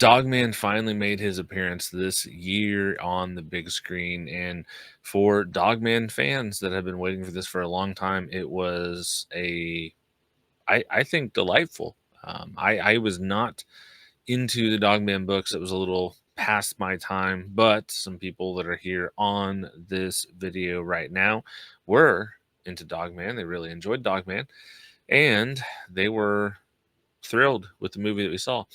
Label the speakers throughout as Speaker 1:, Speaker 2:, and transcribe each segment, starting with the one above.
Speaker 1: Dogman finally made his appearance this year on the big screen, and for Dogman fans that have been waiting for this for a long time, it was I think delightful. I was not into the Dogman books. It was a little past my time, but some people that are here on this video right now were into Dogman. They really enjoyed Dogman, and they were thrilled with the movie that we saw.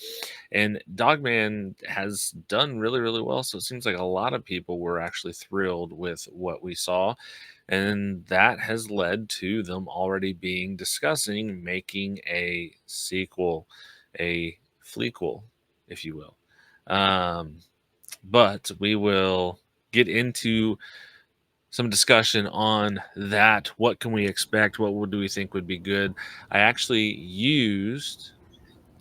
Speaker 1: And Dogman has done really, really well. So it seems like a lot of people were actually thrilled with what we saw. And that has led to them already discussing making a sequel, a flequel, if you will. But we will get into some discussion on that. What can we expect? What do we think would be good? I actually used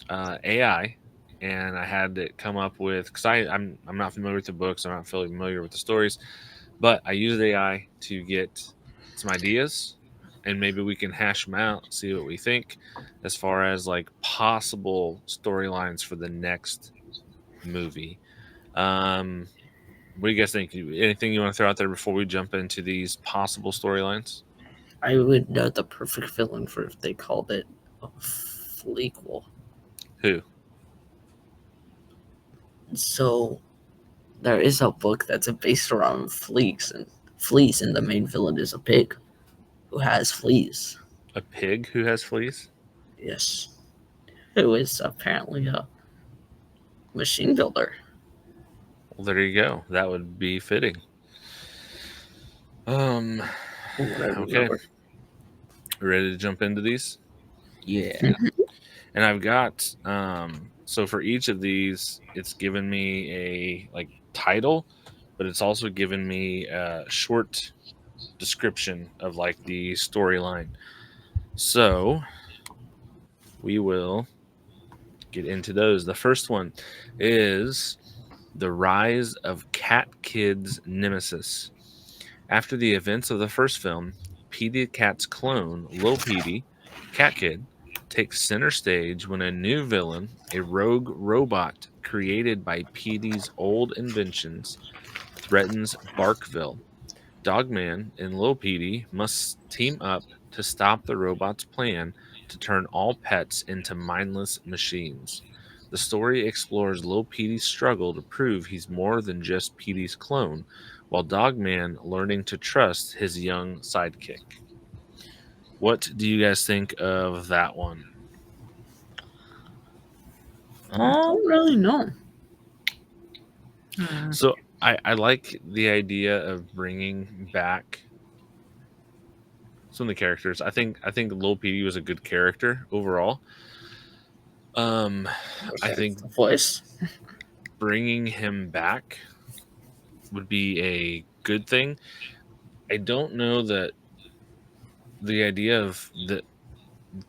Speaker 1: AI, and I had it come up with, because I'm not familiar with the books, I'm not familiar with the stories, but I used AI to get some ideas, and maybe we can hash them out, see what we think as far as like possible storylines for the next movie. What do you guys think? Anything you want to throw out there before we jump into these possible storylines?
Speaker 2: I would know the perfect villain for if they called it a flequel.
Speaker 1: Who?
Speaker 2: So there is a book that's based around fleas, and the main villain is a pig who has fleas.
Speaker 1: A pig who has fleas?
Speaker 2: Yes, who is apparently a machine builder.
Speaker 1: Well, there you go. That would be fitting.
Speaker 2: From what I
Speaker 1: Okay.
Speaker 2: remember.
Speaker 1: Ready to jump into these?
Speaker 3: Yeah.
Speaker 1: And I've got so for each of these, it's given me a like title, but it's also given me a short description of like the storyline. So we will get into those. The first one is the rise of Cat Kid's nemesis. After the events of the first film, Petey the Cat's clone, Li'l Petey, Cat Kid, takes center stage when a new villain, a rogue robot created by Petey's old inventions, threatens Barkville. Dogman and Li'l Petey must team up to stop the robot's plan to turn all pets into mindless machines. The story explores Li'l Petey's struggle to prove he's more than just Petey's clone, while Dogman learning to trust his young sidekick. What do you guys think of that one?
Speaker 2: I don't really know.
Speaker 1: So I like the idea of bringing back some of the characters. I think Li'l Petey was a good character overall. I think
Speaker 2: the voice.
Speaker 1: bringing him back would be a good thing. I don't know that the idea of the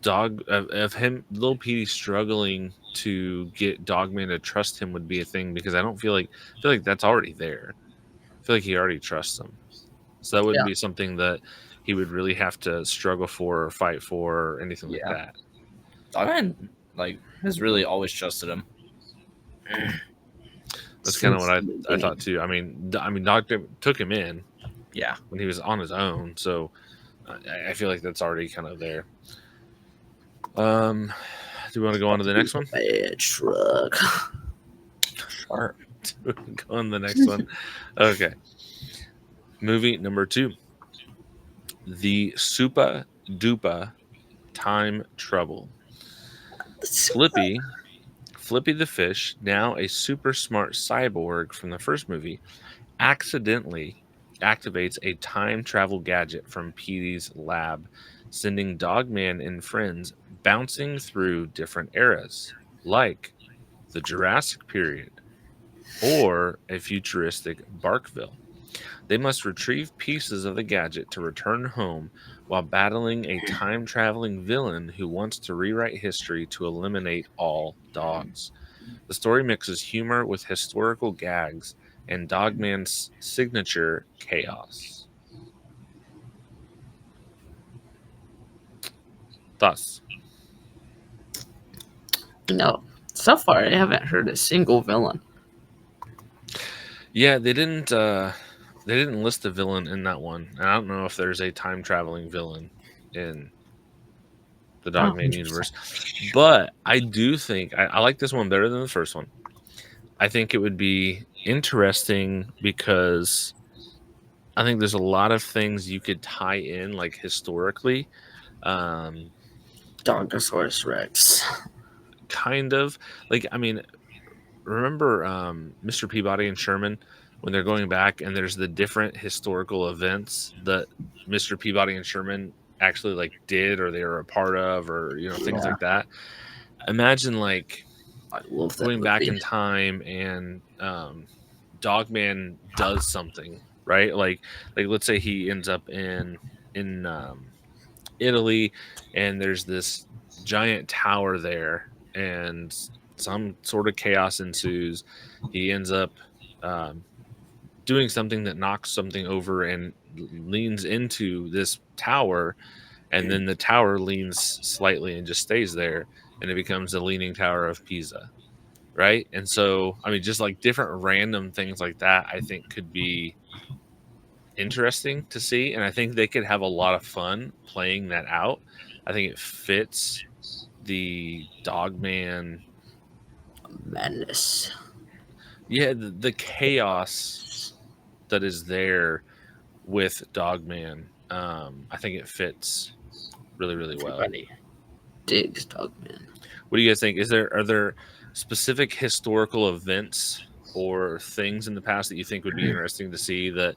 Speaker 1: of him, Li'l Petey struggling to get Dogman to trust him would be a thing, because I feel like that's already there. I feel like he already trusts him, so that wouldn't be something that he would really have to struggle for or fight for or anything like that.
Speaker 3: Dogman has really always trusted him.
Speaker 1: That's kind of what I thought too. I mean, Dogman took him in, when he was on his own, so I feel like that's already kind of there. Do we want to go on to the next one?
Speaker 2: Bad truck.
Speaker 1: Sure. Go on to the next one. Okay. Movie number 2. The Supa Dupa Time Trouble. Flippy the fish, now a super smart cyborg from the first movie, accidentally activates a time travel gadget from Petey's lab, sending Dogman and friends bouncing through different eras, like the Jurassic period or a futuristic Barkville. They must retrieve pieces of the gadget to return home while battling a time-traveling villain who wants to rewrite history to eliminate all dogs. The story mixes humor with historical gags and Dogman's signature chaos. Thus,
Speaker 2: So far, I haven't heard a single villain.
Speaker 1: Yeah, they didn't list a villain in that one. And I don't know if there's a time traveling villain in the Dogman universe. But I do think I like this one better than the first one. I think it would be interesting because I think there's a lot of things you could tie in, like historically.
Speaker 2: Dogosaurus Rex.
Speaker 1: Kind of like, I mean, remember Mr. Peabody and Sherman when they're going back and there's the different historical events that Mr. Peabody and Sherman actually like did or they were a part of, or things
Speaker 2: Yeah.
Speaker 1: like that. Imagine like
Speaker 2: I love that
Speaker 1: going back
Speaker 2: movie.
Speaker 1: in time and Dogman does something, right? Like let's say he ends up in Italy and there's this giant tower there and some sort of chaos ensues. He ends up doing something that knocks something over and leans into this tower, and then the tower leans slightly and just stays there, and it becomes the Leaning Tower of Pisa, right? And so, I mean, just like different random things like that, I think could be interesting to see, and I think they could have a lot of fun playing that out. I think it fits the Dogman.
Speaker 2: Madness.
Speaker 1: Yeah, the chaos that is there with Dogman. I think it fits really, really well.
Speaker 2: Everybody digs Dogman.
Speaker 1: What do you guys think? Are there specific historical events or things in the past that you think would be interesting to see that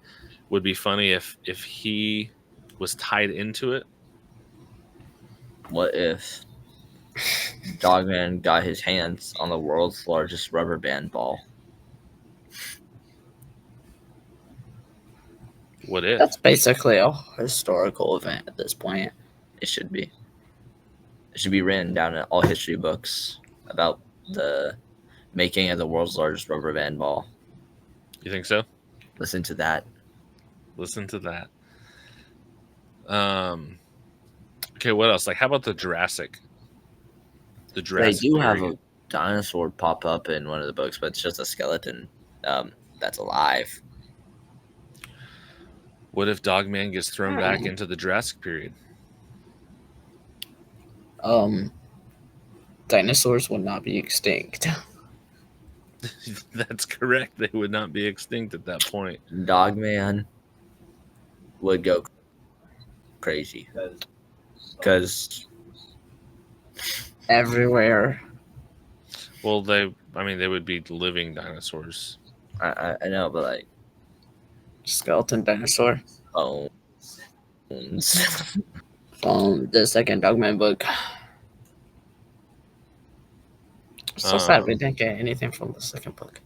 Speaker 1: would be funny if he was tied into it?
Speaker 3: What if Dogman got his hands on the world's largest rubber band ball?
Speaker 1: What if?
Speaker 2: That's basically a historical event at this point.
Speaker 3: It should be. It should be written down in all history books about the making of the world's largest rubber band ball.
Speaker 1: You think so?
Speaker 3: Listen to that.
Speaker 1: Listen to that. Okay, what else? Like, how about the Jurassic? The Jurassic
Speaker 3: They do have
Speaker 1: period.
Speaker 3: a dinosaur pop up in one of the books, but it's just a skeleton that's alive.
Speaker 1: What if Dogman gets thrown back into the Jurassic period?
Speaker 2: Dinosaurs would not be extinct.
Speaker 1: That's correct. They would not be extinct at that point.
Speaker 3: Dogman would go crazy because
Speaker 2: Everywhere.
Speaker 1: Well, they would be living dinosaurs.
Speaker 3: I know, but like
Speaker 2: Skeleton dinosaur.
Speaker 3: bones.
Speaker 2: From the second Dogman book. So sad we didn't get anything from the second book.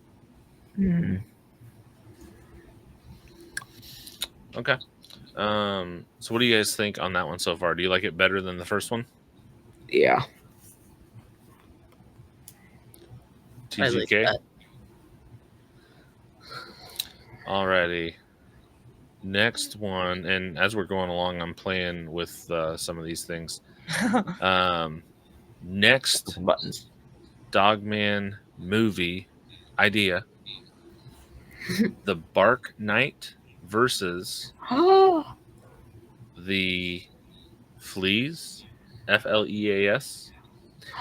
Speaker 1: Okay. So what do you guys think on that one so far? Do you like it better than the first one?
Speaker 2: Yeah. I like
Speaker 1: TGK?
Speaker 2: that.
Speaker 1: Alrighty. Next one, and as we're going along, I'm playing with some of these things. Next
Speaker 3: Buttons.
Speaker 1: Dogman movie idea: the Bark Knight versus the Fleas, FLEAS,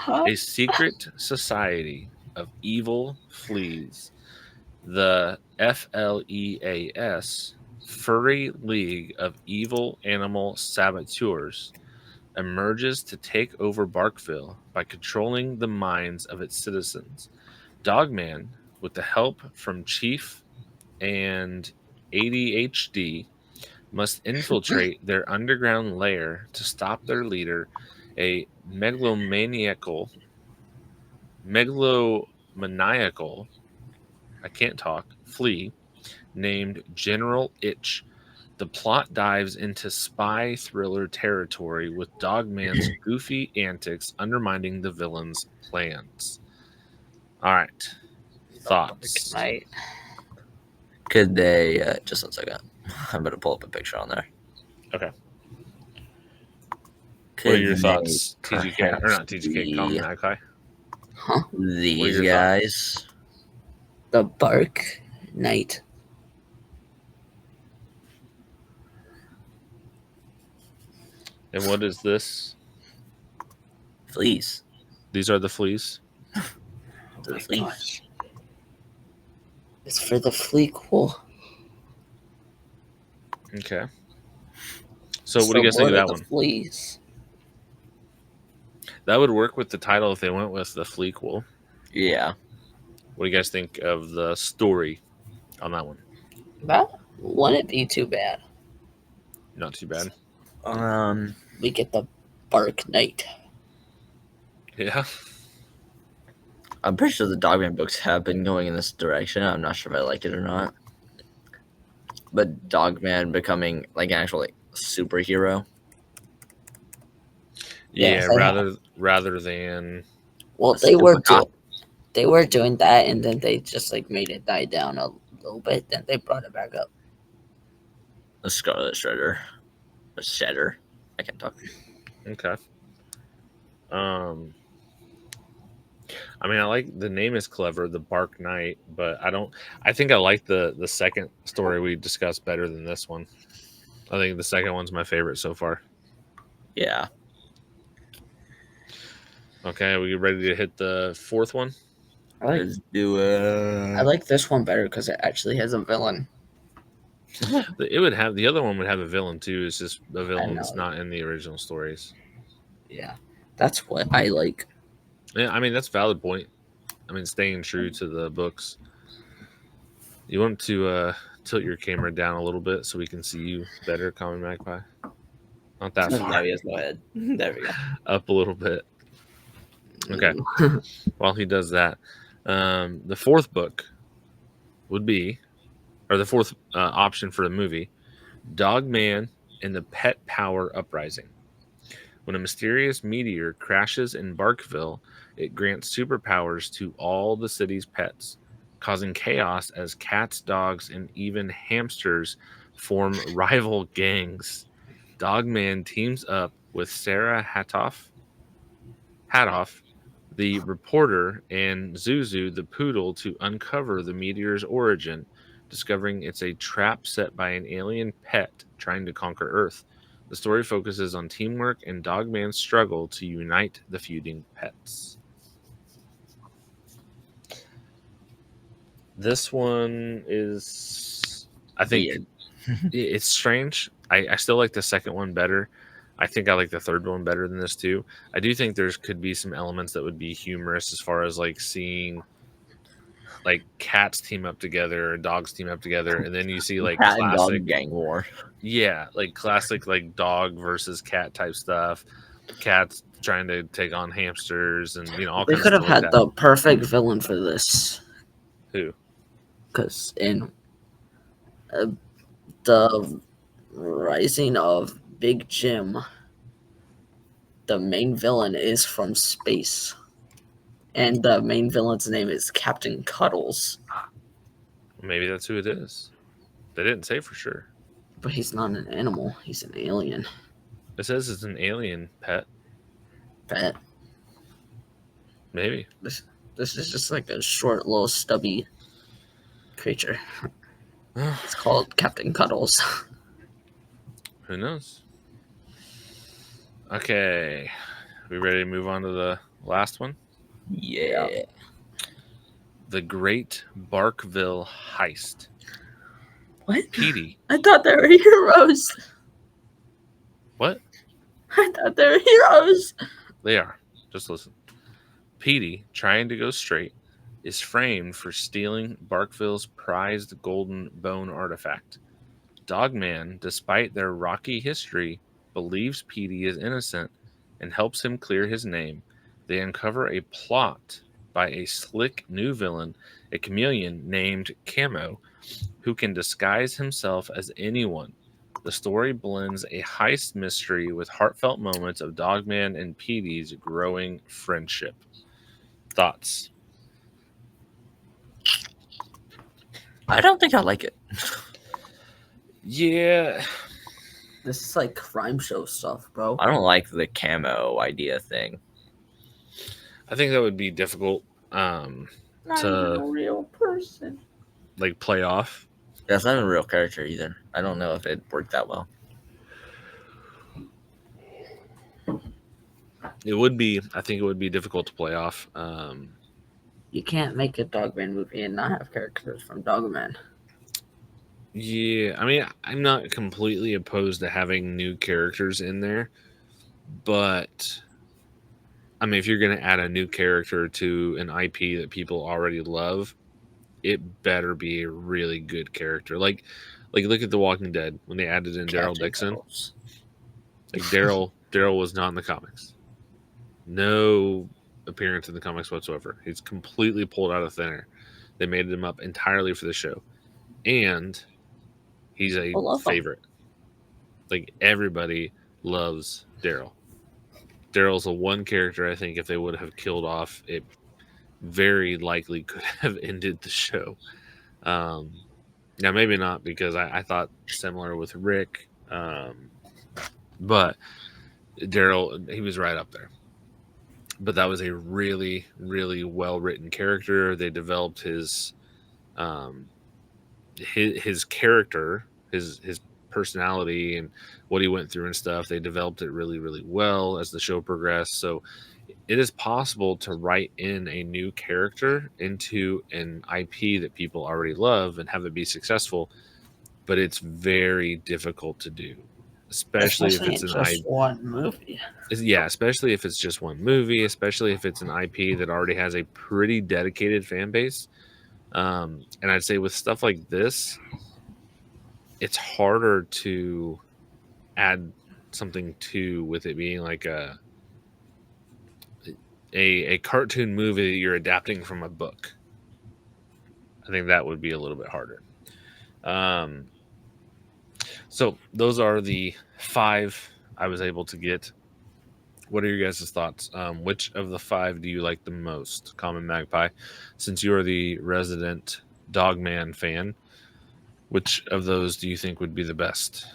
Speaker 1: a secret society of evil fleas. The FLEAS, Furry League of Evil Animal Saboteurs, emerges to take over Barkville by controlling the minds of its citizens. Dogman, with the help from Chief and ADHD, must infiltrate their underground lair to stop their leader, a megalomaniacal, I can't talk, flea named General Itch. The plot dives into spy thriller territory with Dogman's goofy antics undermining the villain's plans. All right. Thoughts?
Speaker 2: Night.
Speaker 3: Could they just 1 second? I'm gonna pull up a picture on there.
Speaker 1: Okay.
Speaker 3: Could
Speaker 1: What are your
Speaker 3: they
Speaker 1: thoughts, TGK? Or not TGK,
Speaker 3: perhaps
Speaker 1: Common
Speaker 3: be
Speaker 1: Magpie?
Speaker 2: Huh?
Speaker 1: What are
Speaker 3: These
Speaker 1: your
Speaker 3: guys.
Speaker 2: The Bark Knight.
Speaker 1: And what is this?
Speaker 3: Fleas.
Speaker 1: These are the fleas.
Speaker 3: The
Speaker 2: my
Speaker 3: fleas.
Speaker 2: gosh. It's for the Fleequel.
Speaker 1: Okay. So what do you guys think of that one?
Speaker 2: Fleas.
Speaker 1: That would work with the title if they went with the Fleequel.
Speaker 3: Yeah.
Speaker 1: What do you guys think of the story on that one?
Speaker 2: That wouldn't be too bad.
Speaker 1: Not too bad.
Speaker 2: We get the Bark Knight.
Speaker 1: Yeah.
Speaker 3: I'm pretty sure the Dogman books have been going in this direction. I'm not sure if I like it or not. But Dogman becoming like an actual superhero.
Speaker 1: Yeah,
Speaker 2: Yes,
Speaker 1: rather than
Speaker 2: well,
Speaker 3: A
Speaker 2: they were
Speaker 3: super cop.
Speaker 2: they were doing that, and then they just like made it die down a little bit. Then they brought it back up.
Speaker 3: A Scarlet Shredder. A Shedder. I can't talk.
Speaker 1: okay. I mean, I like the name is clever, the Bark Knight, but I think I like the second story we discussed better than this one. I think the second one's my favorite so far.
Speaker 3: Yeah.
Speaker 1: Okay, are we ready to hit the fourth one?
Speaker 3: Let's do it.
Speaker 2: I like this one better because it actually has a villain.
Speaker 1: It would have the other one would have a villain too. It's just a villain that's
Speaker 2: know.
Speaker 1: not in the original stories.
Speaker 2: Yeah, that's what I like.
Speaker 1: Yeah, I mean that's a valid point. I mean, staying true to the books. You want to tilt your camera down a little bit so we can see you better, Common Magpie. Not that far.
Speaker 3: Yes, go ahead. There we go.
Speaker 1: Up a little bit. Okay. While he does that, the fourth book would be, or the fourth option for the movie, Dogman and the Pet Power Uprising. When a mysterious meteor crashes in Barkville, it grants superpowers to all the city's pets, causing chaos as cats, dogs, and even hamsters form rival gangs. Dogman teams up with Sarah Hatoff, the reporter, and Zuzu, the poodle, to uncover the meteor's origin, discovering it's a trap set by an alien pet trying to conquer Earth. The story focuses on teamwork and Dogman's struggle to unite the feuding pets. This one is, I think,
Speaker 3: Weird.
Speaker 1: it's strange. I still like the second one better. I think I like the third one better than this too. I do think there could be some elements that would be humorous as far as like seeing like cats team up together or dogs team up together, and then you see like
Speaker 3: Cat and
Speaker 1: classic,
Speaker 3: dog gang war.
Speaker 1: yeah, like classic like dog versus cat type stuff. Cats trying to take on hamsters, and you know all
Speaker 2: They
Speaker 1: kinds
Speaker 2: could
Speaker 1: of
Speaker 2: have
Speaker 1: stuff like
Speaker 2: had
Speaker 1: that.
Speaker 2: the perfect villain for this.
Speaker 1: Who?
Speaker 2: Because in the Rising of Big Jim, the main villain is from space. And the main villain's name is Captain Cuddles.
Speaker 1: Maybe that's who it is. They didn't say for sure.
Speaker 2: But he's not an animal, he's an alien
Speaker 1: It says it's an alien pet.
Speaker 2: pet.
Speaker 1: Maybe.
Speaker 2: This is just like a short, little, stubby creature. It's called Captain Cuddles.
Speaker 1: Who knows? Okay. We ready to move on to the last one?
Speaker 3: Yeah.
Speaker 1: The Great Barkville Heist.
Speaker 2: What?
Speaker 1: Petey.
Speaker 2: I thought they were heroes.
Speaker 1: What?
Speaker 2: I thought they were heroes.
Speaker 1: They are. Just listen. Petey, trying to go straight, is framed for stealing Barkville's prized golden bone artifact. Dogman, despite their rocky history, believes Petey is innocent and helps him clear his name. They uncover a plot by a slick new villain, a chameleon named Camo, who can disguise himself as anyone. The story blends a heist mystery with heartfelt moments of Dogman and Petey's growing friendship. Thoughts?
Speaker 3: I don't think I like it.
Speaker 1: Yeah.
Speaker 2: This is like crime show stuff, bro.
Speaker 3: I don't like the camo idea thing.
Speaker 1: I think that would be difficult
Speaker 2: Not
Speaker 1: to
Speaker 2: even a real person.
Speaker 1: like play off.
Speaker 3: That's not a real character either. I don't know if it worked that well.
Speaker 1: It would be. I think it would be difficult to play off.
Speaker 2: You can't make a Dogman movie and not have characters from Dogman.
Speaker 1: Yeah, I mean, I'm not completely opposed to having new characters in there, but I mean, if you're going to add a new character to an IP that people already love, it better be a really good character. Like look at The Walking Dead when they added in Daryl
Speaker 2: Captain
Speaker 1: Dixon.
Speaker 2: Cuddles.
Speaker 1: Like Daryl was not in the comics. No appearance in the comics whatsoever. He's completely pulled out of thin air. They made him up entirely for the show, and he's a
Speaker 2: I love him.
Speaker 1: favorite. Like everybody loves Daryl. Daryl's the one character I think if they would have killed off, it very likely could have ended the show. Now maybe not because I thought similar with Rick, but Daryl, he was right up there. But that was a really, really well written character. They developed his character, his personality, and what he went through and stuff. They developed it really, really well as the show progressed. So it is possible to write in a new character into an IP that people already love and have it be successful, but it's very difficult to do, especially if it's
Speaker 2: in
Speaker 1: an
Speaker 2: just one movie.
Speaker 1: Yeah, especially if it's just one movie, especially if it's an IP that already has a pretty dedicated fan base. And I'd say with stuff like this, it's harder to add something to with it being like a cartoon movie that you're adapting from a book. I think that would be a little bit harder. So those are the 5 I was able to get. What are your guys' thoughts? Which of the 5 do you like the most? Common Magpie, since you are the resident Dogman fan, which of those do you think would be the best?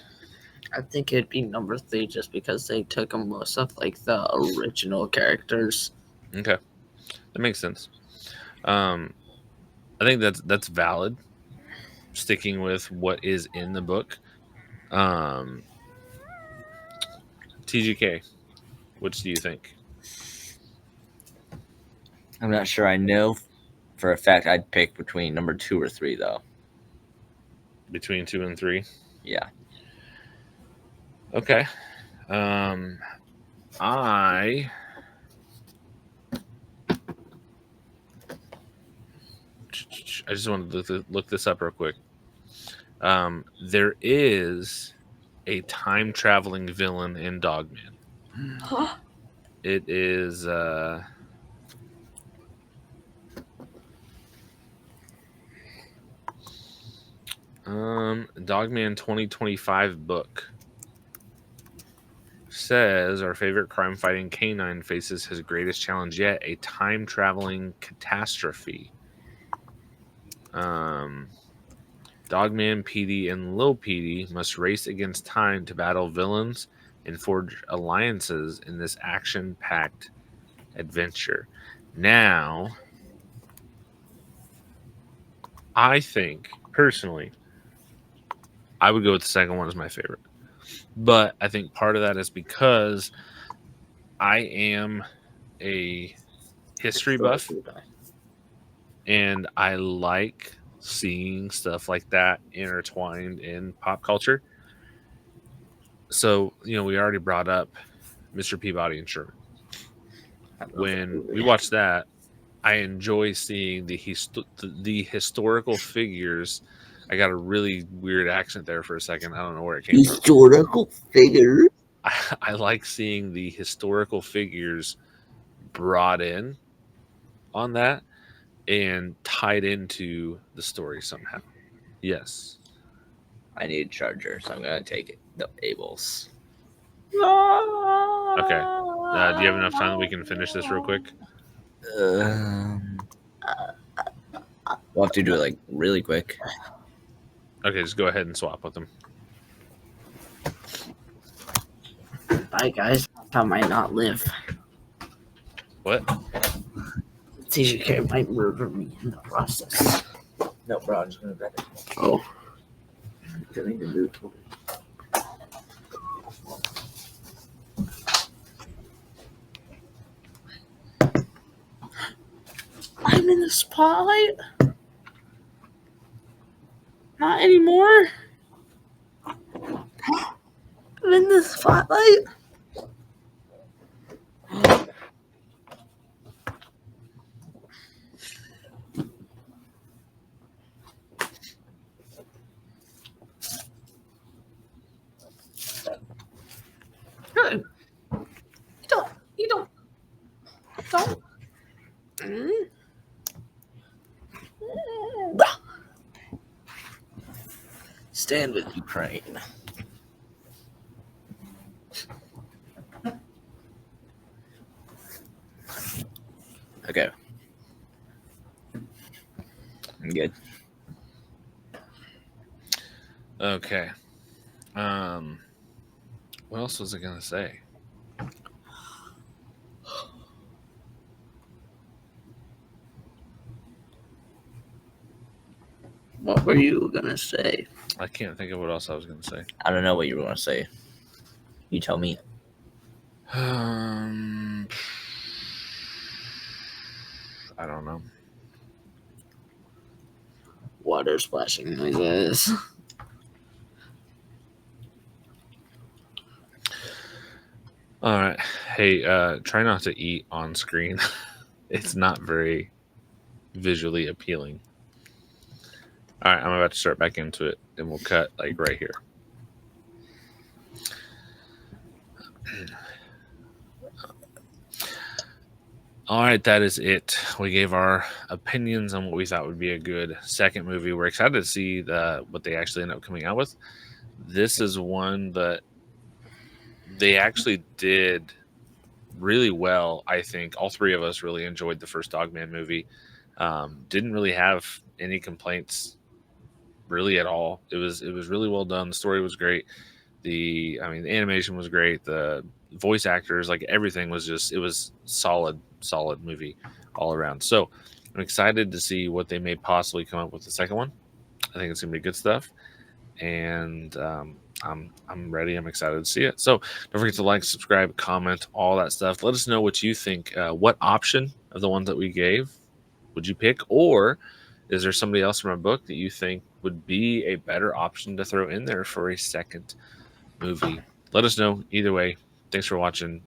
Speaker 2: I think it'd be number 3 just because they took most of like the original characters.
Speaker 1: Okay, that makes sense. I think that's valid. Sticking with what is in the book. TGK, which do you think?
Speaker 3: I'm not sure. I know for a fact I'd pick between number 2 or 3, though.
Speaker 1: Between 2 and 3?
Speaker 3: Yeah.
Speaker 1: Okay. I just wanted to look this up real quick. There is a time traveling villain in Dogman.
Speaker 2: Huh?
Speaker 1: It is Dogman 2025 book says our favorite crime fighting canine faces his greatest challenge yet, a time traveling catastrophe. Dogman, Petey, and Li'l Petey must race against time to battle villains and forge alliances in this action-packed adventure. Now, I think, personally, I would go with the second one as my favorite. But I think part of that is because I am a history buff, and I like seeing stuff like that intertwined in pop culture. So, we already brought up Mr. Peabody and Sherman. When we watch that, I enjoy seeing the historical figures. I got a really weird accent there for a second. I don't know where it came from.
Speaker 2: Historical figures?
Speaker 1: I like seeing the historical figures brought in on that and tied into the story somehow. Yes.
Speaker 3: I need a charger, so I'm going to take it. The Ables.
Speaker 1: Okay. Do you have enough time that we can finish this real quick?
Speaker 3: We'll have to do it really quick.
Speaker 1: Okay, just go ahead and swap with them.
Speaker 2: Bye, guys. I might not live.
Speaker 1: What?
Speaker 2: TGK might murder me in the process.
Speaker 3: No, bro, I'm just gonna grab it.
Speaker 2: Oh.
Speaker 3: I need to move.
Speaker 2: I'm in the spotlight? Not anymore? I'm in the spotlight? Good. You don't. Stand with Ukraine.
Speaker 3: Okay. I'm good.
Speaker 1: Okay. What else was I gonna say?
Speaker 2: What were you gonna say?
Speaker 1: I can't think of what else I was gonna say.
Speaker 3: I don't know what you were gonna say. You tell me.
Speaker 1: I don't know.
Speaker 2: Water splashing noises.
Speaker 1: All right. Hey, try not to eat on screen. It's not very visually appealing. All right, I'm about to start back into it, and we'll cut like right here. All right, that is it. We gave our opinions on what we thought would be a good second movie. We're excited to see what they actually end up coming out with. This is one that they actually did really well. I think all three of us really enjoyed the first Dogman movie. Didn't really have any complaints really at all. It was really well done. The story was great. The animation was great. The voice actors, like everything was it was solid movie all around. So I'm excited to see what they may possibly come up with the second one. I think it's gonna be good stuff, and I'm ready. I'm excited to see it. So don't forget to like, subscribe, comment, all that stuff. Let us know what you think. What option of the ones that we gave would you pick, or is there somebody else from a book that you think would be a better option to throw in there for a second movie? Let us know. Either way, thanks for watching.